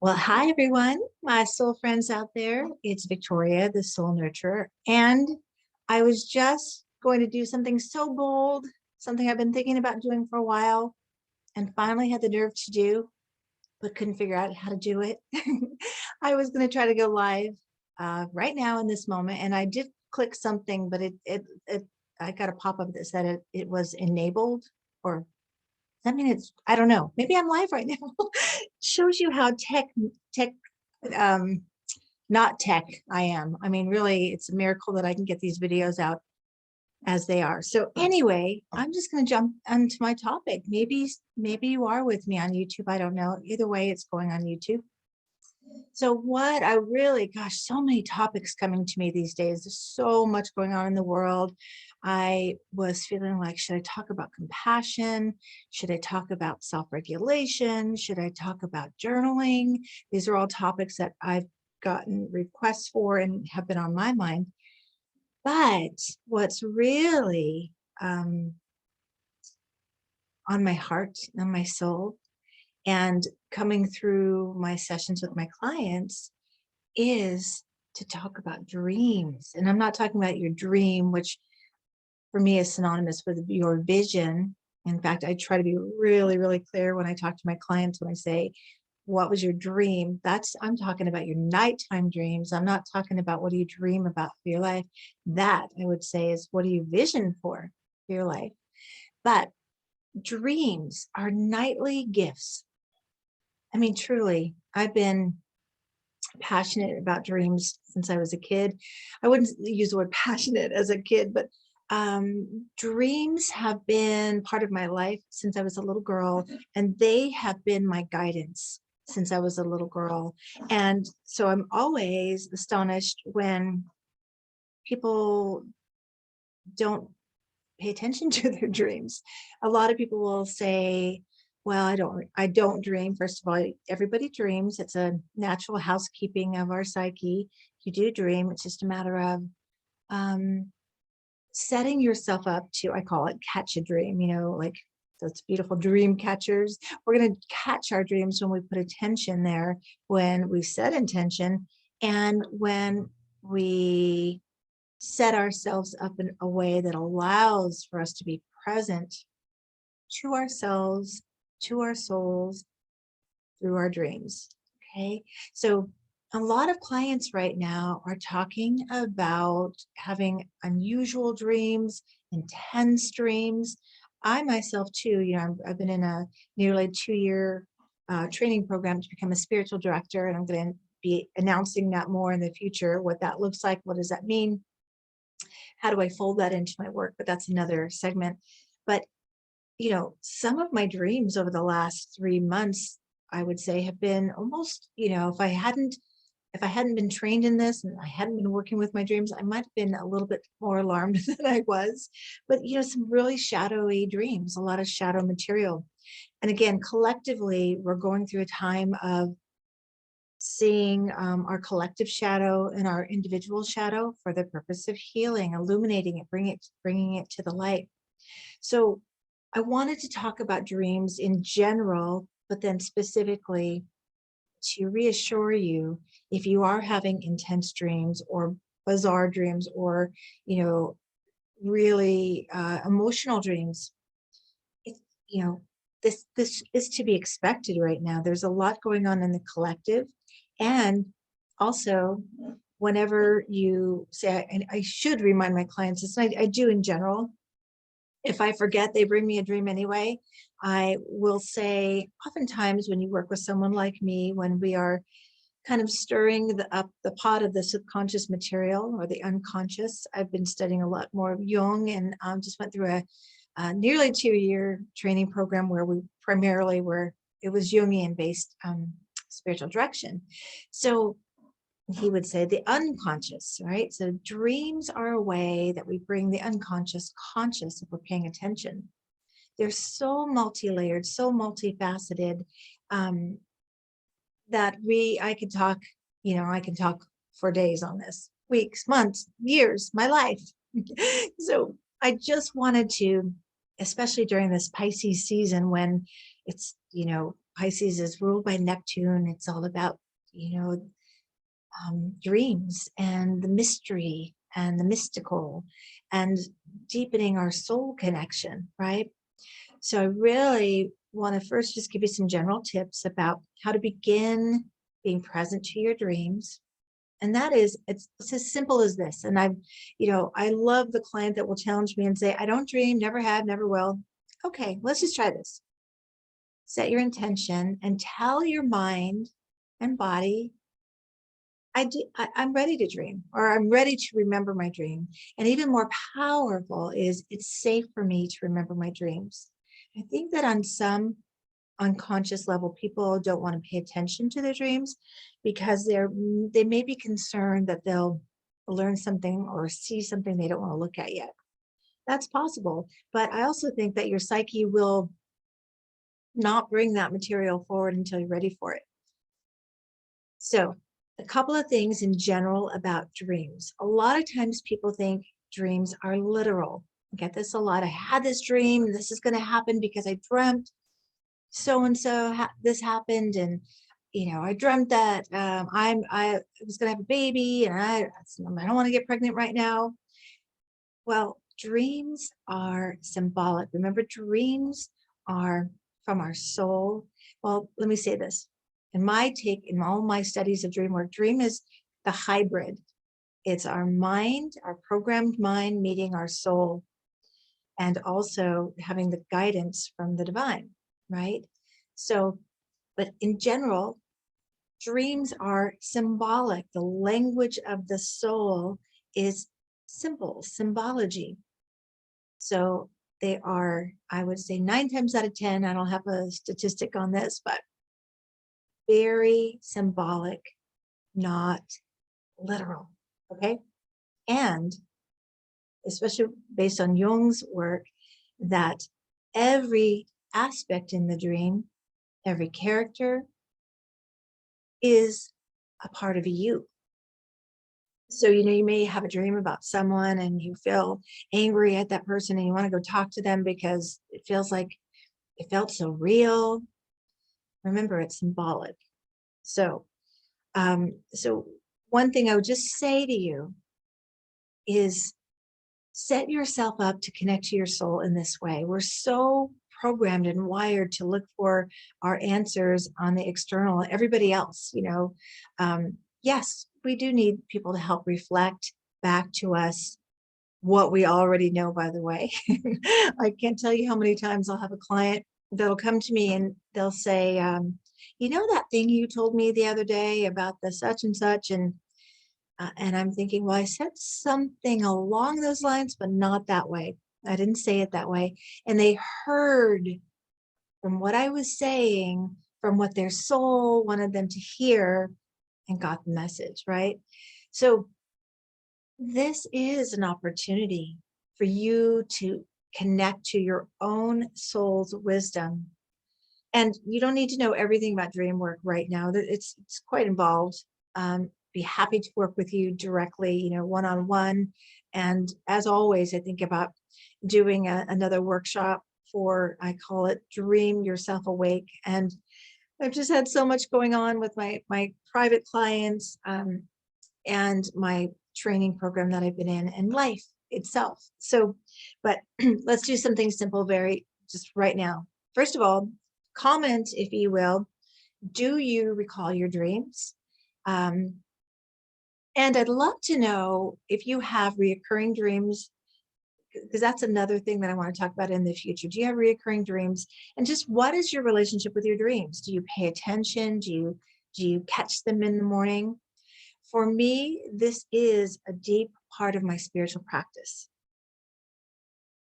Well, hi everyone, my soul friends out there. It's Victoria, the soul nurturer, and I was just going to do something so bold, something I've been thinking about doing for a while, and finally had the nerve to do, but couldn't figure out how to do it. I was going to try to go live right now in this moment, and I did click something, but I got a pop-up that said it was enabled, or I mean, I don't know, maybe I'm live right now. Shows you how tech, um, not tech I am. I mean, really, it's a miracle that I can get these videos out as they are. So anyway, I'm just going to jump onto my topic. Maybe you are with me on YouTube. I don't know. Either way, it's going on YouTube. So what I really, gosh, so many topics coming to me these days. There's so much going on in the world. I was feeling like, should I talk about compassion? Should I talk about self-regulation? Should I talk about journaling? These are all topics that I've gotten requests for and have been on my mind. But what's really on my heart and my soul and coming through my sessions with my clients is to talk about dreams. And I'm not talking about your dream, which for me is synonymous with your vision. In fact, I try to be really, really clear when I talk to my clients, when I say, what was your dream? I'm talking about your nighttime dreams. I'm not talking about what do you dream about for your life. That I would say is what do you vision for your life? But dreams are nightly gifts. I mean, truly, I've been passionate about dreams since I was a kid. I wouldn't use the word passionate as a kid, but dreams have been part of my life since I was a little girl, and they have been my guidance since I was a little girl. And so I'm always astonished when people don't pay attention to their dreams. A lot of people will say, well, I don't dream. First of all, everybody dreams. It's a natural housekeeping of our psyche. You do dream. It's just a matter of setting yourself up to, I call it catch a dream, like those beautiful dream catchers. We're going to catch our dreams when we put attention there, when we set intention, and when we set ourselves up in a way that allows for us to be present to ourselves, to our souls, through our dreams. Okay, so a lot of clients right now are talking about having unusual dreams, intense dreams. I myself too, I've been in a nearly 2-year training program to become a spiritual director, and I'm going to be announcing that more in the future, what that looks like, what does that mean, how do I fold that into my work, but that's another segment. But some of my dreams over the last 3 months, I would say, have been almost, if I hadn't been trained in this and I hadn't been working with my dreams, I might have been a little bit more alarmed than I was. But some really shadowy dreams, a lot of shadow material. And again, collectively, we're going through a time of seeing our collective shadow and our individual shadow for the purpose of healing, illuminating it, bringing it to the light. So I wanted to talk about dreams in general, but then specifically to reassure you, if you are having intense dreams or bizarre dreams or, really emotional dreams, this is to be expected right now. There's a lot going on in the collective. And also, whenever you say, and I should remind my clients this, and I do in general, if I forget, they bring me a dream anyway. I will say, oftentimes when you work with someone like me, when we are kind of stirring up the pot of the subconscious material or the unconscious, I've been studying a lot more of Jung, and just went through a nearly 2-year training program where we primarily it was Jungian based spiritual direction. So he would say the unconscious, right? So dreams are a way that we bring the unconscious conscious if we're paying attention. They're so multi-layered, so multifaceted, that I can talk for days on this, weeks, months, years, my life. So I just wanted to, especially during this Pisces season when it's, Pisces is ruled by Neptune. It's all about, you know, dreams and the mystery and the mystical and deepening our soul connection, right? So I really want to first just give you some general tips about how to begin being present to your dreams. And that is, it's as simple as this. And I love the client that will challenge me and say, I don't dream, never have, never will. Okay, let's just try this. Set your intention and tell your mind and body, I'm ready to dream, or I'm ready to remember my dream. And even more powerful is it's safe for me to remember my dreams. I think that on some unconscious level, people don't want to pay attention to their dreams because they may be concerned that they'll learn something or see something they don't want to look at yet. That's possible. But I also think that your psyche will not bring that material forward until you're ready for it. So a couple of things in general about dreams. A lot of times people think dreams are literal. I get this a lot. I had this dream. This is going to happen because I dreamt so-and-so this happened. And, I dreamt that I was going to have a baby and I don't want to get pregnant right now. Well, dreams are symbolic. Remember, dreams are from our soul. Well, let me say this. In all my studies of dream work, dream is the hybrid. It's our mind, our programmed mind meeting our soul, and also having the guidance from the divine, right? So, but in general, dreams are symbolic. The language of the soul is symbology. So they are, I would say 9 times out of 10, I don't have a statistic on this, but very symbolic, not literal, okay? And especially based on Jung's work, that every aspect in the dream, every character is a part of you. So, you may have a dream about someone and you feel angry at that person and you want to go talk to them because it feels like it felt so real. Remember, it's symbolic. So, so one thing I would just say to you is set yourself up to connect to your soul in this way. We're so programmed and wired to look for our answers on the external, everybody else, yes, we do need people to help reflect back to us what we already know, by the way. I can't tell you how many times I'll have a client that'll come to me and they'll say, that thing you told me the other day about the such and such, and I'm thinking, well, I said something along those lines, but not that way. I didn't say it that way. And they heard from what I was saying, from what their soul wanted them to hear, and got the message, right? So this is an opportunity for you to connect to your own soul's wisdom. And you don't need to know everything about dream work right now. It's quite involved. Be happy to work with you directly, one-on-one. And as always, I think about doing another workshop I call it Dream Yourself Awake. And I've just had so much going on with my private clients and my training program that I've been in and life itself. So, but let's do something simple, just right now. First of all, comment, if you will, do you recall your dreams? And I'd love to know if you have reoccurring dreams, because that's another thing that I want to talk about in the future. Do you have reoccurring dreams? And just what is your relationship with your dreams? Do you pay attention? Do you catch them in the morning? For me, this is a deep part of my spiritual practice.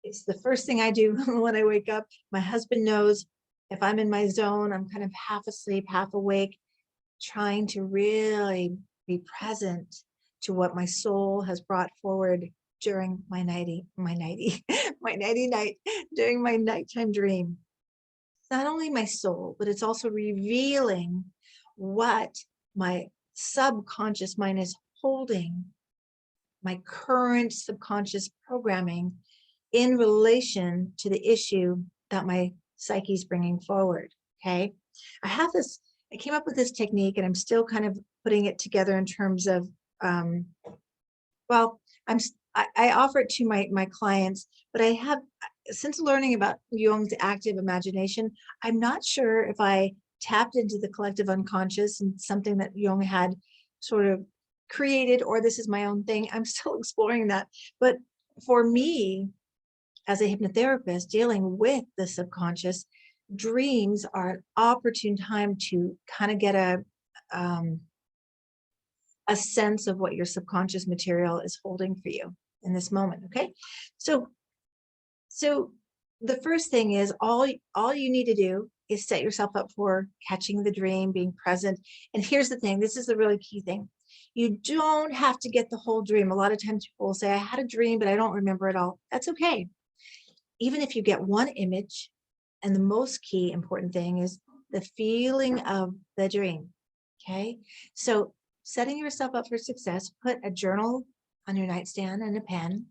It's the first thing I do when I wake up. My husband knows if I'm in my zone, I'm kind of half asleep, half awake, trying to really be present to what my soul has brought forward during my nighty night, during my nighttime dream. It's not only my soul, but it's also revealing what my subconscious mind is holding, my current subconscious programming in relation to the issue that my psyche is bringing forward. Okay. I came up with this technique and I'm still kind of putting it together in terms of, um, well, I offer it to my clients, but I have, since learning about Jung's active imagination, I'm not sure if I tapped into the collective unconscious and something that Jung had sort of created, or this is my own thing. I'm still exploring that. But for me, as a hypnotherapist dealing with the subconscious, dreams are an opportune time to kind of get um, a sense of what your subconscious material is holding for you in this moment. Okay. So, so the first thing is all you need to do is set yourself up for catching the dream, being present. And here's the thing, this is the really key thing. You don't have to get the whole dream. A lot of times people will say, I had a dream, but I don't remember it all. That's okay. Even if you get one image, and the most key important thing is the feeling of the dream. Okay. So setting yourself up for success, put a journal on your nightstand and a pen.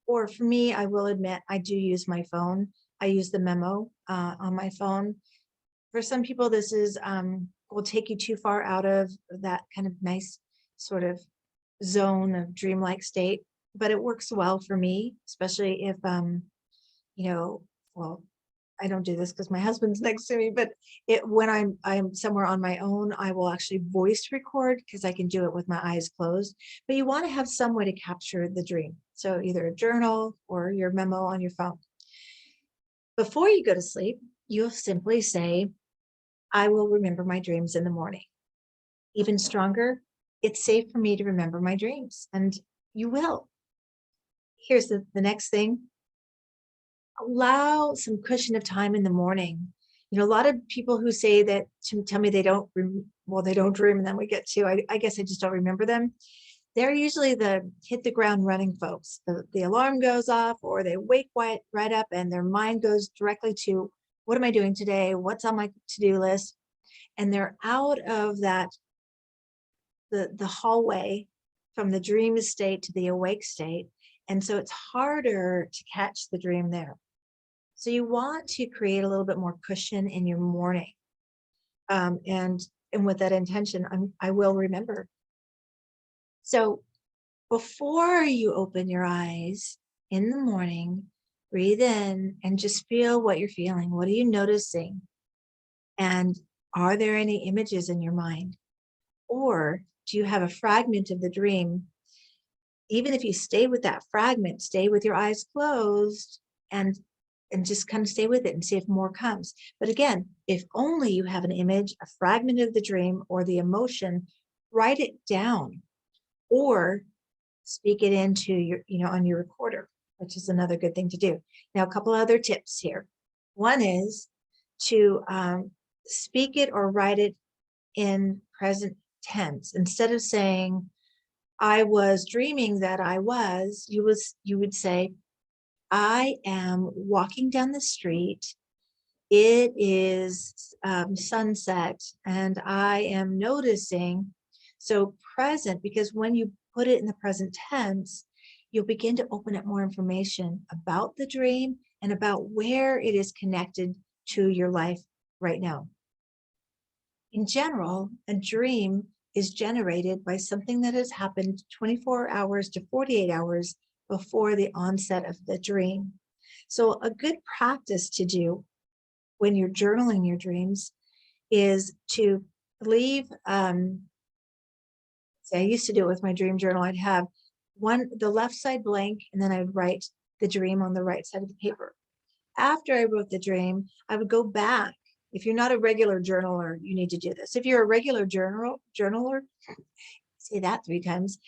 Or for me, I will admit, I do use my phone. I use the memo on my phone. For some people, this is will take you too far out of that kind of nice sort of zone of dreamlike state, but it works well for me, especially if you know, well, I don't do this because my husband's next to me, but when I'm somewhere on my own, I will actually voice record because I can do it with my eyes closed. But you want to have some way to capture the dream. So either a journal or your memo on your phone. Before you go to sleep, you'll simply say, I will remember my dreams in the morning. Even stronger, it's safe for me to remember my dreams, and you will. Here's the next thing. Allow some cushion of time in the morning. You know, a lot of people who say that to tell me they don't, well, they don't dream, and then we get to, I guess I just don't remember them. They're usually the hit the ground running folks. The alarm goes off, or they wake right up and their mind goes directly to, what am I doing today? What's on my to-do list? And they're out of that, the hallway from the dream state to the awake state. And so it's harder to catch the dream there. So you want to create a little bit more cushion in your morning. And with that intention, I will remember. So before you open your eyes in the morning, breathe in and just feel what you're feeling. What are you noticing? And are there any images in your mind? Or do you have a fragment of the dream? Even if you stay with that fragment, stay with your eyes closed and just kind of stay with it and see if more comes. But again, if only you have an image, a fragment of the dream or the emotion, write it down or speak it into your, on your recorder, which is another good thing to do. Now, a couple other tips here. One is to speak it or write it in present tense. Instead of saying, I was dreaming that I was, you would say, I am walking down the street. It is sunset and I am noticing. So present, because when you put it in the present tense, you'll begin to open up more information about the dream and about where it is connected to your life right now. In general, a dream is generated by something that has happened 24 hours to 48 hours before the onset of the dream. So a good practice to do when you're journaling your dreams is to leave, say I used to do it with my dream journal. I'd have the left side blank, and then I would write the dream on the right side of the paper. After I wrote the dream, I would go back. If you're not a regular journaler, you need to do this. If you're a regular journaler, say that 3 times,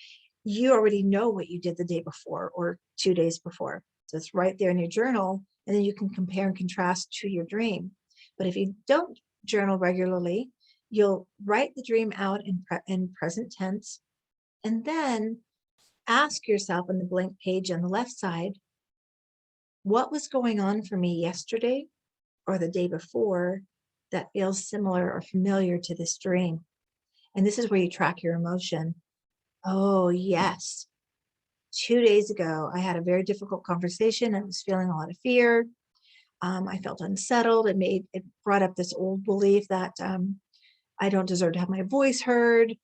you already know what you did the day before or 2 days before. So it's right there in your journal, and then you can compare and contrast to your dream. But if you don't journal regularly, you'll write the dream out in present tense, and then ask yourself on the blank page on the left side, what was going on for me yesterday or the day before that feels similar or familiar to this dream? And this is where you track your emotion. Oh, yes. 2 days ago, I had a very difficult conversation. I was feeling a lot of fear. I felt unsettled. It brought up this old belief that I don't deserve to have my voice heard.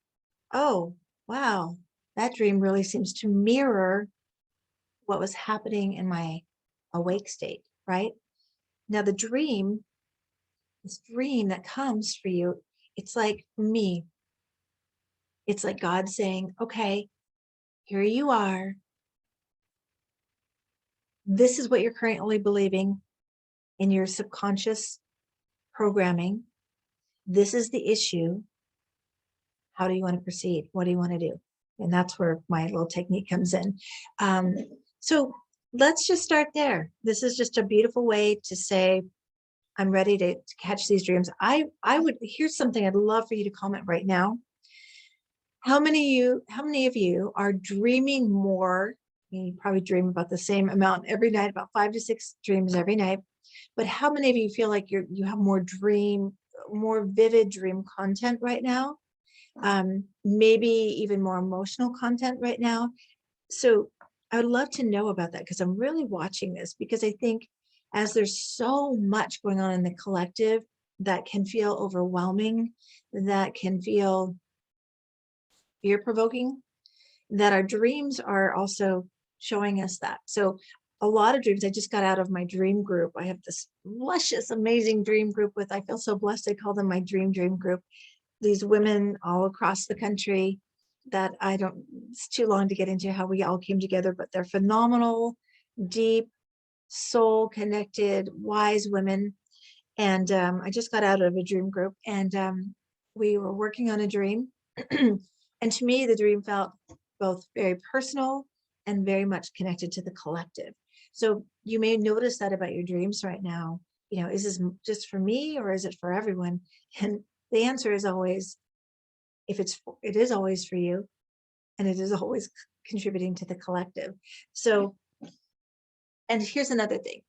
Oh, wow. That dream really seems to mirror what was happening in my awake state, right? Now, this dream that comes for you, it's like me. It's like God saying, okay, here you are. This is what you're currently believing in your subconscious programming. This is the issue. How do you want to proceed? What do you want to do? And that's where my little technique comes in. Um, so let's just start there. This is just a beautiful way to say, I'm ready to catch these dreams. Here's something I'd love for you to comment right now. How many of you are dreaming more? You probably dream about the same amount every night, about 5 to 6 dreams every night. But how many of you feel like you have more vivid dream content right now? Maybe even more emotional content right now. So I would love to know about that, because I'm really watching this, because I think as there's so much going on in the collective that can feel overwhelming, that can feel fear-provoking, that our dreams are also showing us that. So a lot of dreams, I just got out of my dream group. I have this luscious, amazing dream group I feel so blessed. I call them my dream group. These women all across the country that it's too long to get into how we all came together, but they're phenomenal, deep, soul connected, wise women. And I just got out of a dream group, and we were working on a dream. And to me, the dream felt both very personal and very much connected to the collective. So you may notice that about your dreams right now. Is this just for me, or is it for everyone? And the answer is always, it is always for you, and it is always contributing to the collective. So, and here's another thing.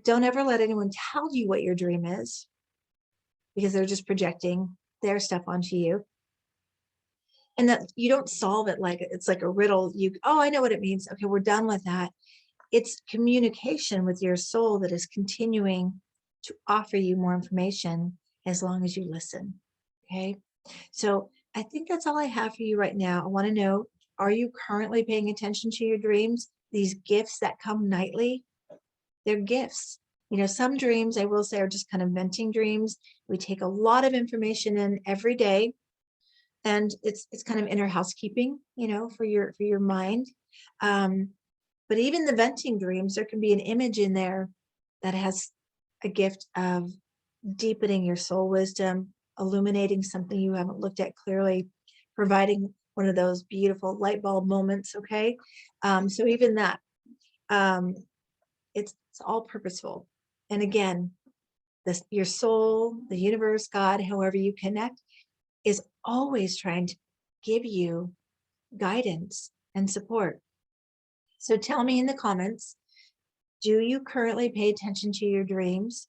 Don't ever let anyone tell you what your dream is, because they're just projecting their stuff onto you. And that you don't solve it like it's like a riddle. I know what it means. Okay, we're done with that. It's communication with your soul that is continuing to offer you more information as long as you listen. Okay. So I think that's all I have for you right now. I want to know, are you currently paying attention to your dreams? These gifts that come nightly, they're gifts. Some dreams, I will say, are just kind of venting dreams. We take a lot of information in every day, and it's kind of inner housekeeping, for your mind. But even the venting dreams, there can be an image in there that has a gift of deepening your soul wisdom, illuminating something you haven't looked at clearly, providing one of those beautiful light bulb moments. Okay. So even that, it's all purposeful. And again, your soul, the universe, God, however you connect, is always trying to give you guidance and support. So tell me in the comments, do you currently pay attention to your dreams?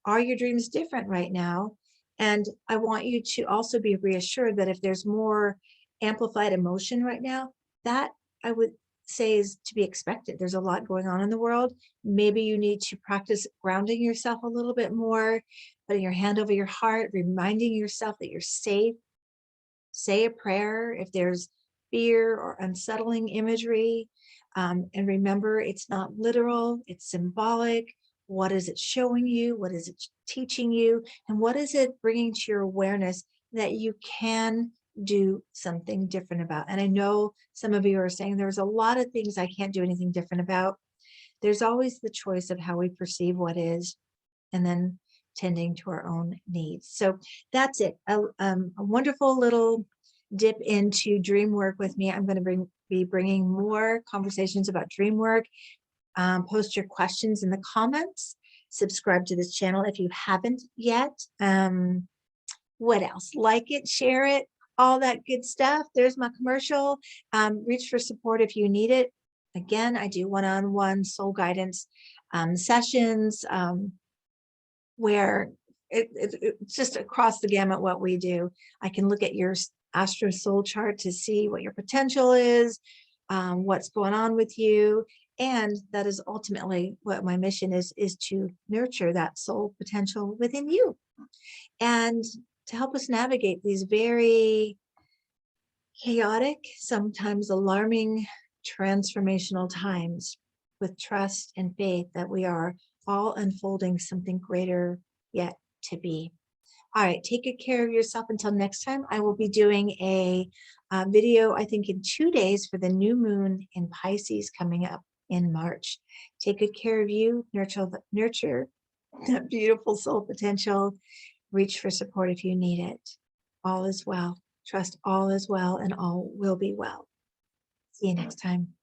Are your dreams different right now? And I want you to also be reassured that if there's more amplified emotion right now, that I would say is to be expected. There's a lot going on in the world. Maybe you need to practice grounding yourself a little bit more, putting your hand over your heart, reminding yourself that you're safe. Say a prayer if there's fear or unsettling imagery. And remember, it's not literal, it's symbolic. What is it showing you? What is it teaching you? And what is it bringing to your awareness that you can do something different about? And I know some of you are saying there's a lot of things I can't do anything different about. There's always the choice of how we perceive what is, and then tending to our own needs. So that's it. A wonderful little dip into dream work with me. I'm going to be bringing more conversations about dream work. Post your questions in the comments. Subscribe to this channel if you haven't yet. What else? Like it, share it, all that good stuff. There's my commercial. Reach for support if you need it. Again, I do one-on-one soul guidance sessions where it's just across the gamut what we do. I can look at your astro soul chart to see what your potential is, what's going on with you. And that is ultimately what my mission is to nurture that soul potential within you and to help us navigate these very chaotic, sometimes alarming, transformational times with trust and faith that we are all unfolding something greater yet to be. All right, take good care of yourself until next time. I will be doing a video, I think, in 2 days for the new moon in Pisces coming up in March. Take good care of you, nurture that beautiful soul potential. Reach for support if you need it. All is well. Trust all is well and all will be well. See you next time.